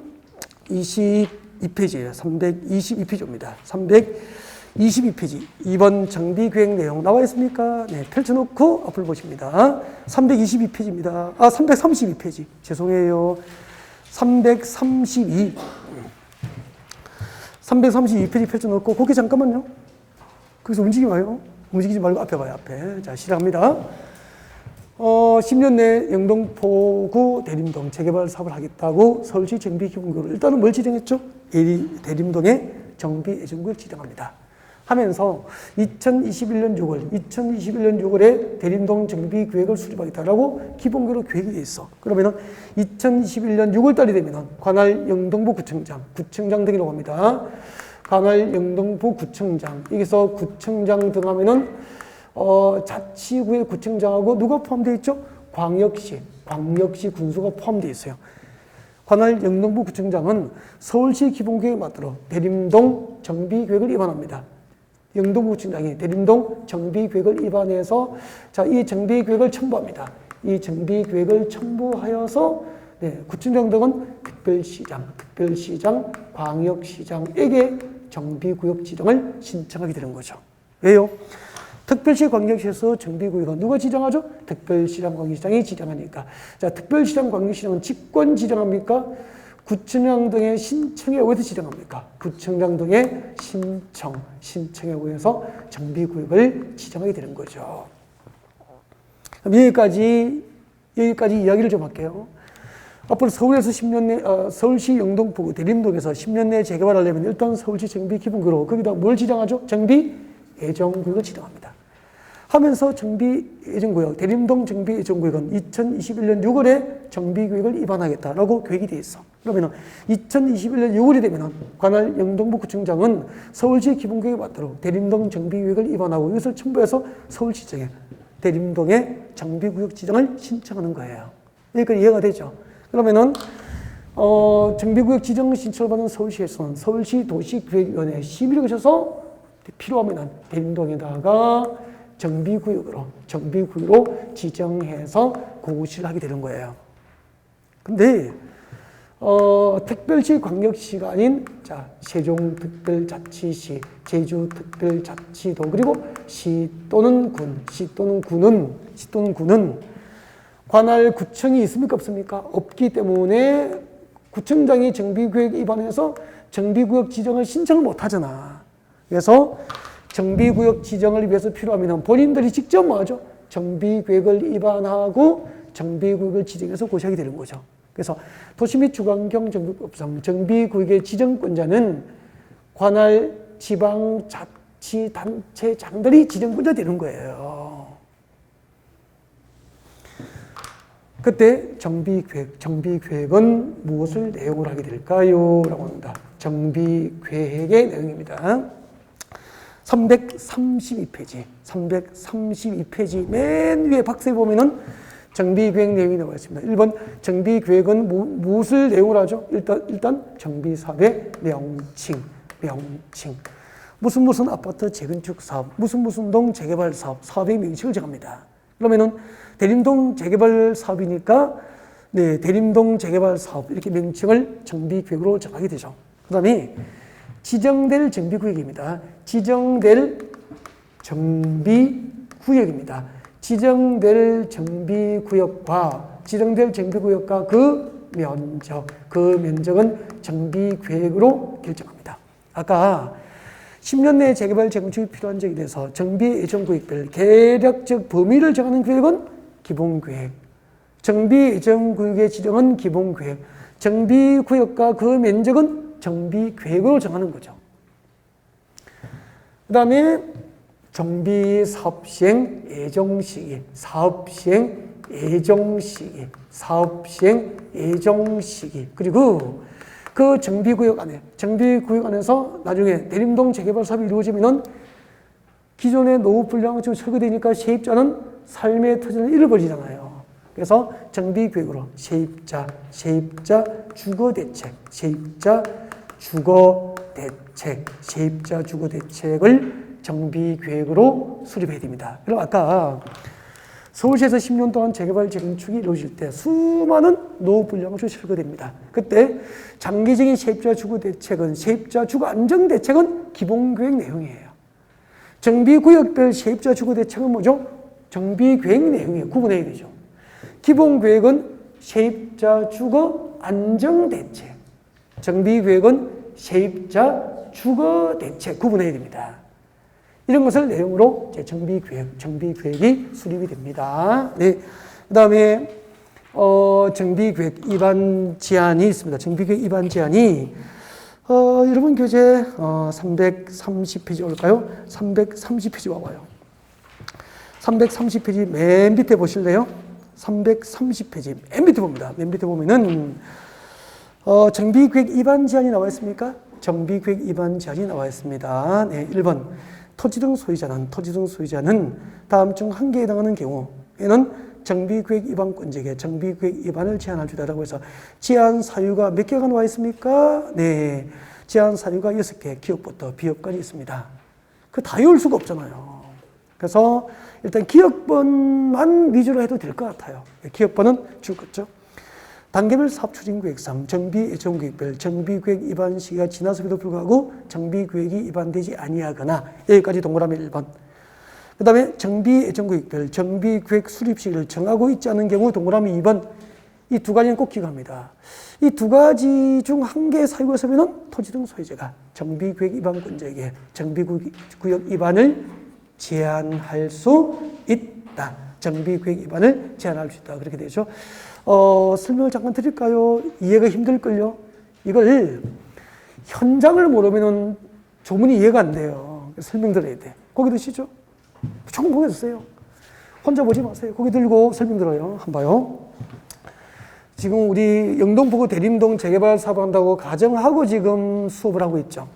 22페이지예요. 322페이지입니다. 322페이지. 2번 정비계획 내용 나와 있습니까? 네, 펼쳐놓고 앞을 보십니다. 322페이지입니다. 332페이지. 죄송해요. 332페이지 펼쳐놓고, 거기 잠깐만요. 거기서 움직이지 마요. 움직이지 말고 앞에 봐요, 앞에. 자, 시작합니다. 10년 내에 영등포구 대림동 재개발 사업을 하겠다고 서울시 정비기본구역을 일단은 뭘 지정했죠? 대림동에 정비예정구역 지정합니다. 하면서 2021년 6월에 대림동 정비계획을 수립하겠다라고 기본계획으로 계획이 돼 있어. 그러면은 2021년 6월 달이 되면은 관할 영등포 구청장 등이라고 합니다. 관할 영등포 구청장. 여기서 구청장 들어가면은 자치구의 구청장하고 누가 포함되어 있죠? 광역시 군수가 포함되어 있어요. 관할 영등포 구청장은 서울시 기본계획에 맞도록 대림동 정비계획을 위반합니다. 영등포 구청장이 대림동 정비계획을 위반해서 이 정비계획을 첨부합니다. 이 정비계획을 첨부하여서 구청장 등은 특별시장, 광역시장에게 정비구역 지정을 신청하게 되는 거죠. 왜요? 특별시, 광역시에서 정비구역은 누가 지정하죠? 특별시장, 광역시장이 지정하니까. 자, 특별시장, 광역시장은 직권 지정합니까? 구청장 등의 신청에 의해서 지정합니까? 구청장 등의 신청에 의해서 정비구역을 지정하게 되는 거죠. 그럼 여기까지 이야기를 좀 할게요. 앞으로 서울에서 10년 내, 서울시 영등포구 대림동에서 10년 내에 재개발하려면 일단 서울시 정비 기본구로 거기다 뭘 지정하죠? 정비 예정구역을 지정합니다. 하면서 정비 예정구역, 대림동 정비 예정구역은 2021년 6월에 정비구역을 입안하겠다라고 계획이 돼 있어. 그러면 2021년 6월이 되면 관할 영등포구청장은 서울시 기본구역에 맞도록 대림동 정비구역을 입안하고 이것을 첨부해서 서울시청에 대림동의 정비구역 지정을 신청하는 거예요. 여기까지 이해가 되죠? 그러면은 정비구역 지정 신청을 받은 서울시에서는 서울시 도시기획위원회에 심의를 거쳐서 필요하면 대림동에다가 정비구역으로 지정해서 공시를 하게 되는 거예요. 근데 특별시 광역시가 아닌 세종특별자치시, 제주특별자치도 그리고 시 또는 군은 관할 구청이 있습니까 없습니까? 없기 때문에 구청장이 정비구역 입안해서 정비구역 지정을 신청을 못 하잖아. 그래서 정비구역 지정을 위해서 필요하면 본인들이 직접 뭐하죠? 정비구역을 입안하고 정비구역을 지정해서 고시하게 되는 거죠. 그래서 도시 및 주관경 정비법상 정비구역의 지정권자는 관할 지방자치단체장들이 지정권자 되는 거예요. 그때 정비계획은 무엇을 내용으로 하게 될까요? 라고 합니다. 정비계획의 내용입니다. 332페이지 맨 위에 박스에 보면은 정비계획 내용이 나와 있습니다. 1번 정비계획은 무엇을 내용으로 하죠? 일단 정비사업의 명칭. 무슨 아파트 재건축 사업, 무슨 동 재개발 사업의 명칭을 정합니다. 그러면은 대림동 재개발 사업이니까 대림동 재개발 사업 이렇게 명칭을 정비계획으로 정하게 되죠. 그 다음에 지정될 정비구역입니다. 지정될 정비구역입니다. 지정될 정비구역과 그 면적은 정비계획으로 결정합니다. 아까 10년 내에 재개발 재건축이 필요한 적에 대해서 정비 예정구역별 계략적 범위를 정하는 구역은 기본계획, 정비 예정구역의 지정은 기본계획, 정비구역과 그 면적은 정비계획으로 정하는 거죠. 그 다음에 정비 사업 시행 예정 시기, 사업 시행 예정 시기, 그리고 그 정비구역 안에서 나중에 대림동 재개발 사업이 이루어지면은 기존의 노후 불량지구 철거되니까 세입자는 삶의 터전을 잃어버리잖아요. 그래서 정비계획으로 세입자 주거 대책을 정비계획으로 수립해야 됩니다. 그럼 아까 서울시에서 10년 동안 재개발 재건축이 이루어질 때 수많은 노후 불량지구 철거됩니다. 그때 장기적인 세입자 주거 대책은 세입자 주거 안정 대책은 기본계획 내용이에요. 정비구역별 세입자 주거 대책은 뭐죠? 정비계획 내용이에요. 구분해야 되죠. 기본계획은 세입자 주거 안정 대책, 정비계획은 세입자 주거 대책 구분해야 됩니다. 이런 것을 내용으로 정비계획이 수립이 됩니다. 네. 그 다음에, 정비계획 입안 제한이 있습니다. 정비계획 입안 제한이, 여러분 교재, 330페이지 올까요? 330페이지 와봐요. 330페이지 맨 밑에 보실래요? 330페이지 맨 밑에 봅니다. 맨 밑에 보면은, 정비계획 입안 제한이 나와 있습니까? 정비계획 입안 제한이 나와 있습니다. 네. 1번. 토지 등 소유자는 다음 중 한 개에 해당하는 경우에는 정비계획 입안권자에게 정비계획 입안을 제한할 수 있다고 해서 제한 사유가 몇 개가 나와 있습니까? 네. 제한 사유가 6개, 기업부터 비업까지 있습니다. 그 다 외울 수가 없잖아요. 그래서 일단 기업번만 위주로 해도 될 것 같아요. 기업번은 줄거죠. 단계별 사업추진계획상 정비 예정구역별 정비계획 입안 시기가 지나서에도 불구하고 정비계획이 입안되지 아니하거나 여기까지 동그라미 1번. 그 다음에 정비 예정구역별 정비계획 수립 시기를 정하고 있지 않은 경우 동그라미 2번. 이 두 가지는 꼭 기억합니다. 이 두 가지 중 한 개의 사유가 있으면 토지 등 소유자가 정비계획 입안권자에게 정비구역 입안을 제한할 수 있다. 정비계획 입안을 제한할 수 있다. 그렇게 되죠. 설명을 잠깐 드릴까요? 이해가 힘들걸요? 이걸 현장을 모르면 조문이 이해가 안 돼요. 설명드려야 돼. 고개 드시죠? 조금 고개 드세요. 혼자 보지 마세요. 고개 들고 설명 들어요. 한번 봐요. 지금 우리 영동포구 대림동 재개발 사업한다고 가정하고 지금 수업을 하고 있죠.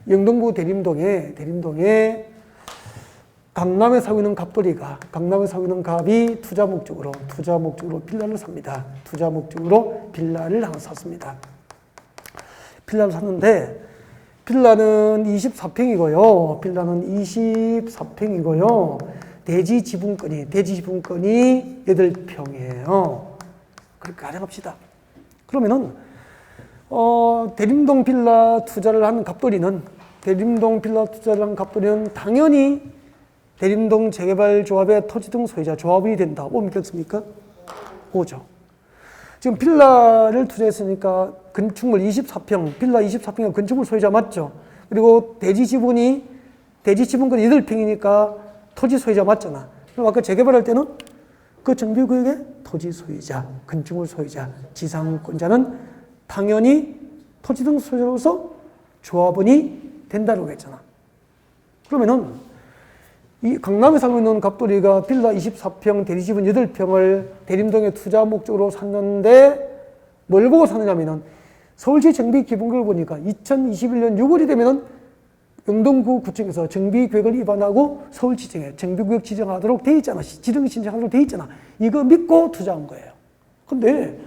영동포구 대림동에 강남에 살고 있는 강남에 살고 있는 갑이 투자 목적으로 빌라를 삽니다. 투자 목적으로 빌라를 하나 샀습니다. 빌라를 샀는데 빌라는 24평이고요. 대지 지분권이 8평이에요. 그렇게 가정합시다. 그러면은 대림동 빌라 투자를 한 갑돌이는 당연히 대림동 재개발 조합의 토지 등 소유자 조합원이 된다. 옵니까 없습니까? 오죠. 지금 빌라를 투자했으니까 건축물 24평, 빌라 24평이 건축물 소유자 맞죠? 그리고 대지 지분권이 8평이니까 토지 소유자 맞잖아. 그럼 아까 재개발할 때는 그 정비구역의 토지 소유자, 건축물 소유자, 지상권자는 당연히 토지 등 소유자로서 조합원이 된다고 했잖아. 그러면은 이 강남에 살고 있는 갑돌이가 빌라 24평, 대지지분 8평을 대림동에 투자 목적으로 샀는데 뭘 보고 샀느냐면은 서울시 정비기본구역을 보니까 2021년 6월이 되면은 영동구 구청에서 정비계획을 위반하고 서울시청에 정비구역 지정하도록 돼 있잖아. 지정 신청하도록 돼 있잖아. 이거 믿고 투자한 거예요. 근데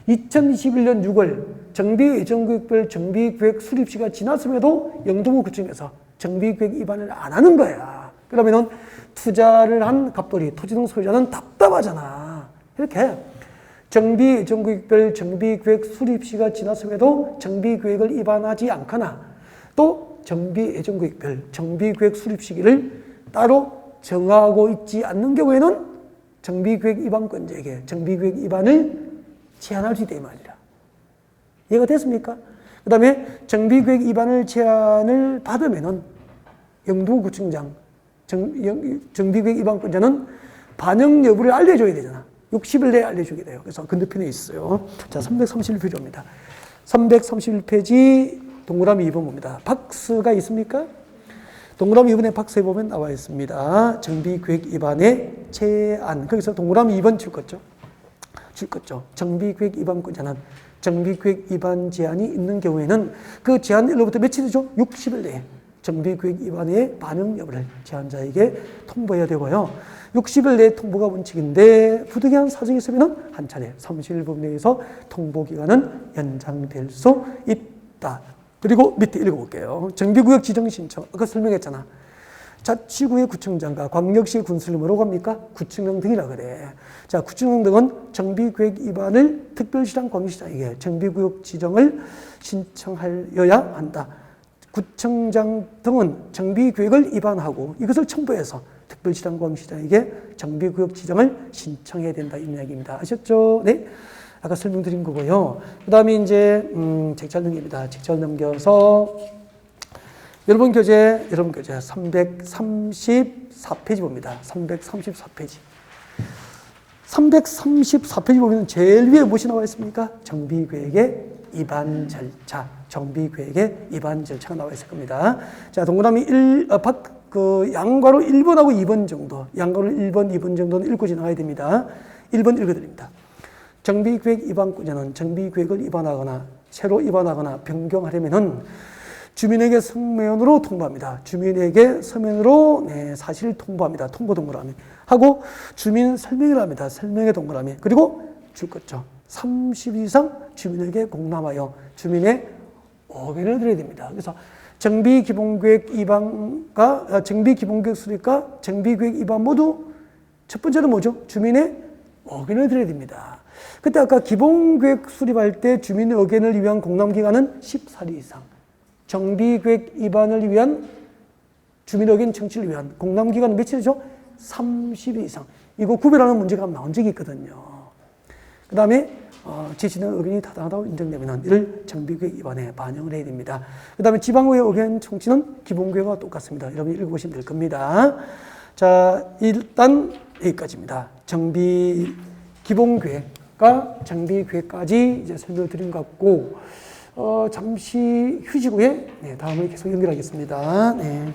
2021년 6월 정비예정구역별 정비계획 수립시가 지났음에도 영동구 구청에서 정비계획 위반을 안 하는 거야. 그러면은 투자를 한 갑돌이, 토지등 소유자는 답답하잖아. 이렇게 정비예정구역별 정비계획 수립시가 지났음에도 정비계획을 위반하지 않거나 또 정비예정구역별 정비계획 수립 시기를 따로 정하고 있지 않는 경우에는 정비계획 위반권자에게 정비계획 위반을 제한할 수 있다 이 말이라. 이해가 됐습니까? 그 다음에 정비계획 위반을 제한을 받으면은 영동구청장 정비계획 위반권자는 반영 여부를 알려줘야 되잖아. 60일 내에 알려주게 돼요. 그래서 건너편에 있어요. 자, 331페이지입니다. 331페이지 동그라미 2번 봅니다. 박스가 있습니까? 동그라미 2번에 박스에 보면 나와 있습니다. 정비계획 위반의 제한. 거기서 동그라미 2번 줄 거죠. 정비계획 위반권자는 정비계획 위반 제한이 있는 경우에는 그 제한일로부터 며칠이죠? 60일 내에 정비계획 위반의 반영 여부를 제한자에게 통보해야 되고요. 60일 내에 통보가 원칙인데 부득이한 사정이 있으면 한 차례 30일 범위 내에서 통보 기간은 연장될 수 있다. 그리고 밑에 읽어볼게요. 정비구역 지정 신청. 아까 설명했잖아. 자치구의 구청장과 광역시 군수를 뭐라고 합니까? 구청장 등이라 그래. 자, 구청장 등은 정비계획 위반을 특별시장 광역시장에게 정비구역 지정을 신청하여야 한다. 구청장 등은 정비계획을 위반하고 이것을 첨부해서 특별시장 광역시장에게 정비구역 지정을 신청해야 된다. 이 이야기입니다. 아셨죠? 네. 아까 설명드린 거고요. 그 다음에 이제, 책잘 넘깁니다. 책잘 넘겨서, 여러분 교재 334페이지 봅니다. 334페이지. 334페이지 보면 제일 위에 무엇이 나와 있습니까? 정비계획의 위반 절차. 정비계획의 위반 절차가 나와 있을 겁니다. 자, 동그라미 양괄호 1번하고 2번 정도, 양괄호 1번, 2번 정도는 읽고 지나가야 됩니다. 1번 읽어드립니다. 정비계획 위반권자는 정비계획을 위반하거나 새로 위반하거나 변경하려면은 주민에게 서면으로 통보합니다. 주민에게 서면으로 사실 통보합니다. 통보 동그라미 하고 주민 설명을 합니다. 설명의 동그라미. 그리고 줄 것죠. 30일 이상 주민에게 공람하여 주민의 의견을 드려야 됩니다. 그래서 정비기본계획 위반과 정비기본계획 수립과 정비계획 위반 모두 첫 번째는 뭐죠? 주민의 의견을 드려야 됩니다. 그때 아까 기본계획 수립할 때 주민의 의견을 위한 공람기간은 14일 이상. 정비계획 위반을 위한 주민 의견 청취를 위한 공람기간은 며칠이죠? 30일 이상. 이거 구별하는 문제가 나온 적이 있거든요. 그 다음에 제시된 의견이 타당하다고 인정되면 이를 정비계획 위반에 반영을 해야 됩니다. 그 다음에 지방의회 의견 청취는 기본계획과 똑같습니다. 여러분이 읽어보시면 될 겁니다. 자, 일단 여기까지입니다. 기본 계획과 정비 계획까지 이제 설명을 드린 것 같고, 잠시 휴식 후에 다음을 계속 연결하겠습니다. 네.